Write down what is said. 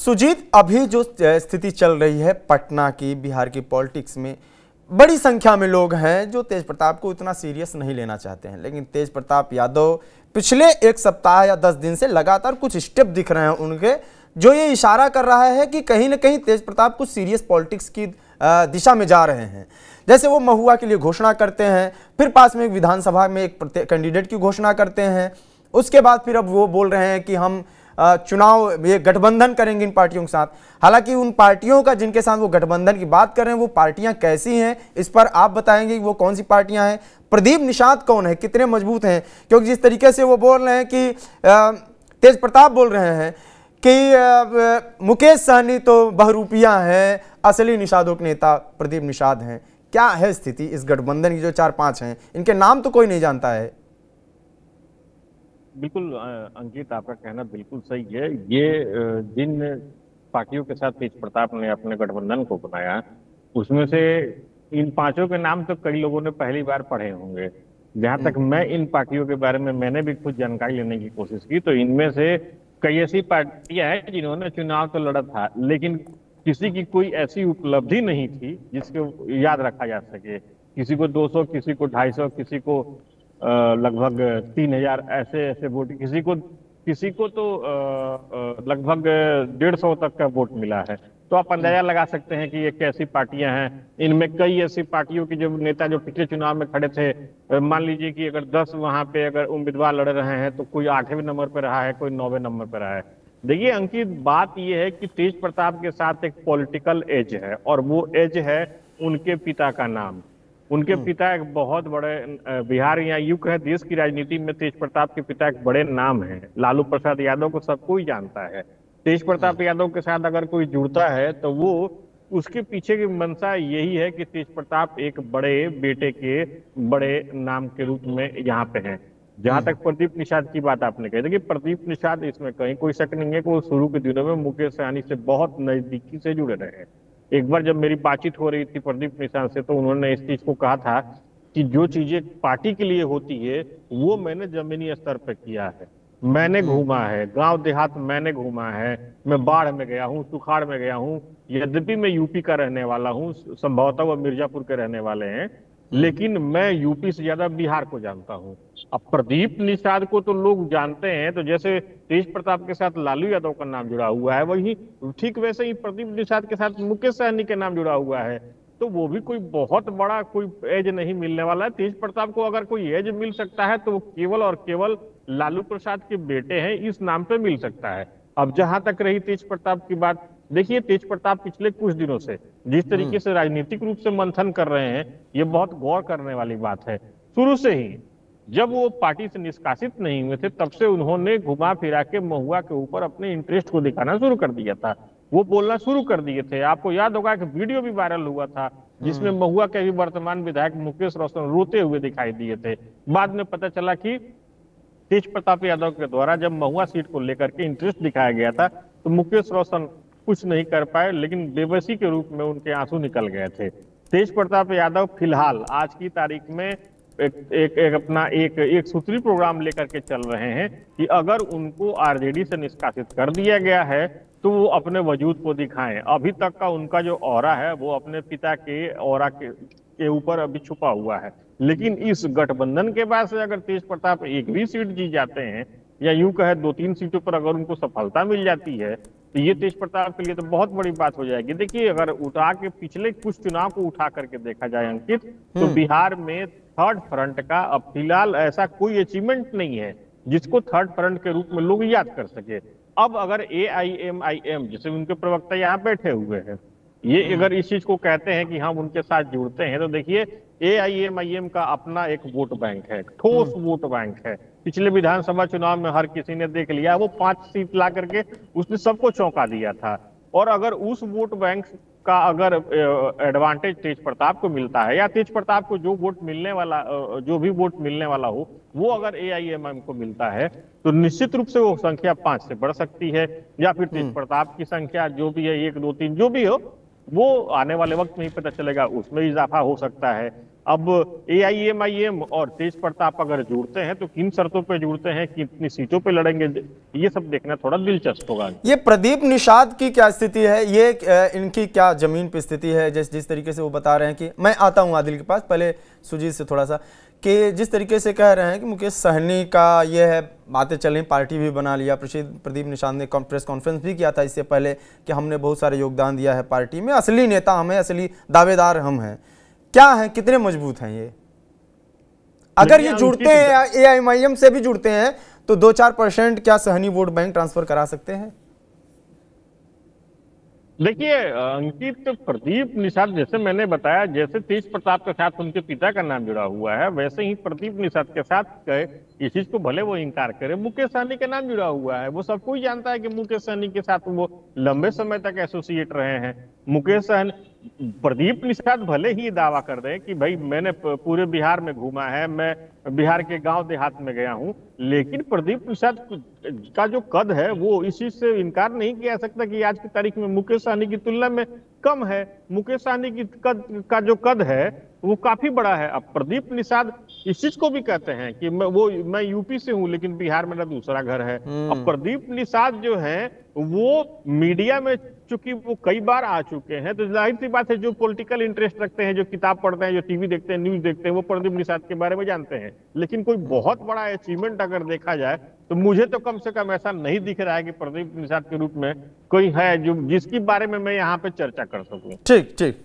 सुजीत, अभी जो स्थिति चल रही है पटना की, बिहार की पॉलिटिक्स में बड़ी संख्या में लोग हैं जो तेज प्रताप को इतना सीरियस नहीं लेना चाहते हैं, लेकिन तेज प्रताप यादव पिछले एक सप्ताह या 10 दिन से लगातार कुछ स्टेप दिख रहे हैं उनके, जो ये इशारा कर रहा है कि कहीं ना कहीं तेज प्रताप कुछ सीरियस पॉलिटिक्स की दिशा में जा रहे हैं। जैसे वो महुआ के लिए घोषणा करते हैं, फिर पास में एक विधानसभा में एक कैंडिडेट की घोषणा करते हैं, उसके बाद फिर अब वो बोल रहे हैं कि हम चुनाव ये गठबंधन करेंगे इन पार्टियों के साथ। हालांकि उन पार्टियों का जिनके साथ वो गठबंधन की बात कर रहे हैं वो पार्टियां कैसी हैं, इस पर आप बताएंगे कि वो कौन सी पार्टियां हैं। प्रदीप निषाद कौन है, कितने मजबूत हैं? क्योंकि जिस तरीके से वो बोल रहे हैं कि तेज प्रताप बोल रहे हैं कि मुकेश सहनी तो बहरूपियां हैं, असली निषादों के नेता प्रदीप निषाद हैं। क्या है स्थिति इस गठबंधन की? जो 4-5 हैं, इनके नाम तो कोई नहीं जानता है। बिल्कुल अंकित, आपका कहना बिल्कुल सही है। ये जिन पार्टियों के साथ तेज प्रताप ने अपने गठबंधन को बनाया, उसमें से इन पांचों के नाम तो कई लोगों ने पहली बार पढ़े होंगे। जहां तक मैं इन पार्टियों के बारे में मैंने भी खुद जानकारी लेने की कोशिश की, तो इनमें से कई ऐसी पार्टियां हैं जिन्होंने चुनाव तो लड़ा था, लेकिन किसी की कोई ऐसी उपलब्धि नहीं थी जिसको याद रखा जा सके। किसी को 200, किसी को 250, किसी को लगभग 3000 ऐसे ऐसे वोट, किसी को तो लगभग 150 तक का वोट मिला है। तो आप अंदाजा लगा सकते हैं कि ये कैसी पार्टियां हैं। इनमें कई ऐसी पार्टियों के जो नेता जो पिछले चुनाव में खड़े थे, मान लीजिए कि अगर 10 वहां पे अगर उम्मीदवार लड़ रहे हैं तो कोई 8वें नंबर पर रहा है, कोई 9वें नंबर पर रहा है। देखिए अंकित, बात यह है कि तेज प्रताप के साथ एक पॉलिटिकल एज है, और वो एज है उनके पिता का नाम। उनके पिता एक बहुत बड़े बिहार या यूं कहे देश की राजनीति में तेज प्रताप के पिता एक बड़े नाम है। लालू प्रसाद यादव को सब कोई जानता है। तेज प्रताप यादव के साथ अगर कोई जुड़ता है तो वो उसके पीछे की मंशा यही है कि तेज प्रताप एक बड़े बेटे के बड़े नाम के रूप में यहाँ पे हैं। जहां तक प्रदीप निषाद की बात आपने कही, देखिए प्रदीप निषाद, इसमें कहीं कोई शक नहीं है कि वो शुरू के दिनों में मुकेश सहनी से बहुत नजदीकी से जुड़े रहे हैं। एक बार जब मेरी बातचीत हो रही थी प्रदीप निषाद से, तो उन्होंने इस चीज को कहा था कि जो चीजें पार्टी के लिए होती है वो मैंने जमीनी स्तर पर किया है। मैंने घूमा है, गांव देहात मैंने घूमा है। मैं बाढ़ में गया हूँ, सुखाड़ में गया हूँ। यद्यपि मैं यूपी का रहने वाला हूँ, संभवतः वो मिर्जापुर के रहने वाले हैं, लेकिन मैं यूपी से ज्यादा बिहार को जानता हूँ। अब प्रदीप निषाद को तो लोग जानते हैं, तो जैसे तेज प्रताप के साथ लालू यादव का नाम जुड़ा हुआ है, वही ठीक वैसे ही प्रदीप निषाद के साथ मुकेश सहनी के नाम जुड़ा हुआ है। तो वो भी कोई बहुत बड़ा कोई एज नहीं मिलने वाला है। तेज प्रताप को अगर कोई एज मिल सकता है तो वो केवल और केवल लालू प्रसाद के बेटे हैं, इस नाम पे मिल सकता है। अब जहां तक रही तेज प्रताप की बात, देखिए तेज प्रताप पिछले कुछ दिनों से जिस तरीके से राजनीतिक रूप से मंथन कर रहे हैं, ये बहुत गौर करने वाली बात है। शुरू से ही जब वो पार्टी से निष्कासित नहीं हुए थे, तब से उन्होंने घुमा फिरा के महुआ के ऊपर अपने इंटरेस्ट को दिखाना शुरू कर दिया था। वो बोलना शुरू कर दिए थे। आपको याद होगा कि वीडियो भी वायरल हुआ था जिसमें महुआ के भी वर्तमान विधायक मुकेश रोशन रोते हुए दिखाई दिए थे। बाद में पता चला कि तेज प्रताप यादव के द्वारा जब महुआ सीट को लेकर के इंटरेस्ट दिखाया गया था तो मुकेश रोशन कुछ नहीं कर पाए, लेकिन बेबसी के रूप में उनके आंसू निकल गए थे। तेज प्रताप यादव फिलहाल आज की तारीख में एक सूत्री प्रोग्राम लेकर के चल रहे हैं कि अगर उनको आरजेडी से निष्कासित कर दिया गया है तो वो अपने वजूद को दिखाएं। अभी तक का उनका जो ऑरा है वो अपने पिता के ऑरा के ऊपर अभी छुपा हुआ है। लेकिन इस गठबंधन के बाद से अगर तेज प्रताप एक भी सीट जीत जाते हैं, या यूं कहे 2-3 सीटों पर अगर उनको सफलता मिल जाती है, तो ये तेज प्रताप के लिए तो बहुत बड़ी बात हो जाएगी। देखिए अगर उठा के पिछले कुछ चुनाव को उठा करके देखा जाए अंकित, तो बिहार में थर्ड फ्रंट का अब फिलहाल ऐसा कोई अचीवमेंट नहीं है जिसको थर्ड फ्रंट के रूप में लोग याद कर सके। अब अगर AIMIM, जिसे उनके प्रवक्ता यहाँ बैठे हुए हैं, ये अगर इस चीज को कहते हैं कि हम उनके साथ जुड़ते हैं, तो देखिए AIMIM का अपना एक वोट बैंक है, ठोस वोट बैंक है। पिछले विधानसभा चुनाव में हर किसी ने देख लिया, वो 5 सीट ला करके उसने सबको चौंका दिया था। और अगर उस वोट बैंक का अगर एडवांटेज तेज प्रताप को मिलता है, या तेज प्रताप को जो वोट मिलने वाला, जो भी वोट मिलने वाला हो, वो अगर AIMIM को मिलता है, तो निश्चित रूप से वो संख्या 5 से बढ़ सकती है। या फिर तेज प्रताप की संख्या जो भी है 1, 2, 3 जो भी हो, वो आने वाले वक्त में ही पता चलेगा, उसमें इजाफा हो सकता है। अब AIMIM और तेज प्रताप अगर जुड़ते हैं तो किन शर्तों पे जुड़ते हैं, कितनी सीटों पे लड़ेंगे, ये सब देखना थोड़ा दिलचस्प होगा। ये प्रदीप निषाद की क्या स्थिति है, ये इनकी क्या जमीन पे स्थिति है? जिस तरीके से वो बता रहे हैं कि, मैं आता हूं आदिल के पास, पहले सुजीत से थोड़ा सा, कि जिस तरीके से कह रहे हैं कि मुकेश सहनी का ये है, बातें चल रही, पार्टी भी बना लिया, प्रदीप निषाद ने प्रेस कॉन्फ्रेंस भी किया था इससे पहले कि हमने बहुत सारे योगदान दिया है पार्टी में, असली नेता हम हैं, असली दावेदार हम हैं। क्या है, कितने मजबूत हैं ये? अगर ये जुड़ते हैं, AIMIM से भी जुड़ते हैं, तो 2-4% क्या सहनी वोट बैंक ट्रांसफर करा सकते हैं? देखिए अंकित, प्रदीप निषाद, जैसे मैंने बताया, जैसे तेज प्रताप के साथ उनके पिता का नाम जुड़ा हुआ है, वैसे ही प्रदीप निषाद के साथ इस चीज को भले वो इनकार करे, मुकेश सहनी का नाम जुड़ा हुआ है। वो सबको ही जानता है कि मुकेश सहनी के साथ वो लंबे समय तक एसोसिएट रहे हैं। मुकेश सहनी, प्रदीप निषाद भले ही दावा कर रहे हैं कि भाई मैंने पूरे बिहार में घूमा है, मैं बिहार के गांव देहात में गया हूं, लेकिन प्रदीप निषाद का जो कद है वो इस चीज से इनकार नहीं किया जा सकता कि आज की तारीख में मुकेश सहनी की तुलना में कम है। मुकेश सहनी की का जो कद है वो काफी बड़ा है। अब प्रदीप निषाद इस चीज को भी कहते हैं कि मैं यूपी से हूं लेकिन बिहार मेरा दूसरा घर है। अब प्रदीप निषाद जो है वो मीडिया में चूंकि वो कई बार आ चुके हैं, तो जाहिर सी बात है जो पॉलिटिकल इंटरेस्ट रखते हैं, जो किताब पढ़ते हैं, जो टीवी देखते हैं, न्यूज देखते हैं, वो प्रदीप निषाद के बारे में जानते हैं। लेकिन कोई बहुत बड़ा अचीवमेंट अगर देखा जाए तो मुझे तो कम से कम ऐसा नहीं दिख रहा है कि प्रदीप निषाद के रूप में कोई है जो जिसके बारे में मैं यहाँ पे चर्चा कर सकूं। ठीक ठीक।